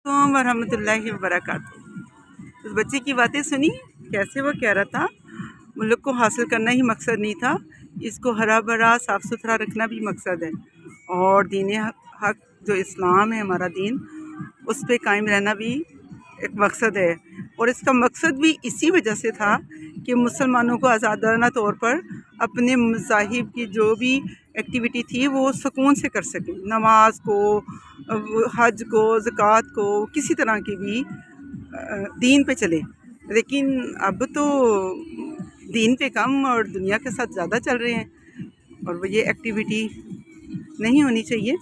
अलैकुम वरहमतुल्लाहि वबरकातुहू। उस बच्चे की बातें सुनी कैसे वो कह रहा था मुल्क को हासिल करना ही मकसद नहीं था, इसको हरा भरा साफ़ सुथरा रखना भी मकसद है। और दीन हक जो इस्लाम है हमारा दीन, उस पे कायम रहना भी एक मकसद है। और इसका मकसद भी इसी वजह से था कि मुसलमानों को आज़ादाना तौर पर अपने मज़ाहिब की जो भी एक्टिविटी थी वो सुकून से कर सकें। नमाज को, हज को, ज़कात को, किसी तरह की भी दीन पे चले। लेकिन अब तो दीन पे कम और दुनिया के साथ ज़्यादा चल रहे हैं, और वो ये एक्टिविटी नहीं होनी चाहिए।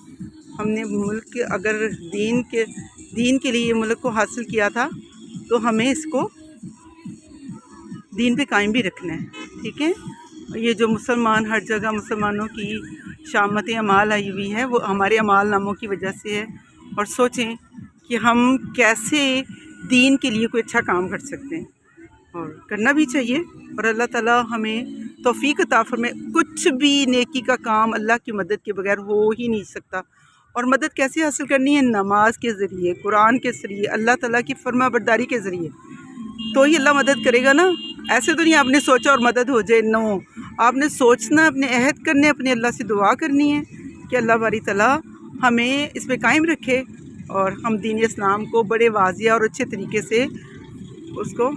हमने मुल्क अगर दीन के लिए मुल्क को हासिल किया था तो हमें इसको दीन पे कायम भी रखना है, ठीक है। ये जो मुसलमान हर जगह मुसलमानों की शामत अमाल आई हुई है वो हमारे अमाल नामों की वजह से है। और सोचें कि हम कैसे दीन के लिए कोई अच्छा काम कर सकते हैं, और करना भी चाहिए। और अल्लाह ताला हमें तौफीक अता फरमाए। कुछ भी नेकी का काम अल्लाह की मदद के बगैर हो ही नहीं सकता। और मदद कैसे हासिल करनी है? नमाज के ज़रिए, कुरान के ज़रिए, अल्लाह ताला की फर्मा बरदारी के ज़रिए, तो ही अल्लाह मदद करेगा ना। ऐसे तो नहीं आपने सोचा और मदद हो जाए, नो। आपने सोचना, अपने अहद करने, अपने अल्लाह से दुआ करनी है कि अल्लाह बारी ताला हमें इस पे कायम रखे और हम दीन इस्लाम को बड़े वाज़िया और अच्छे तरीके से उसको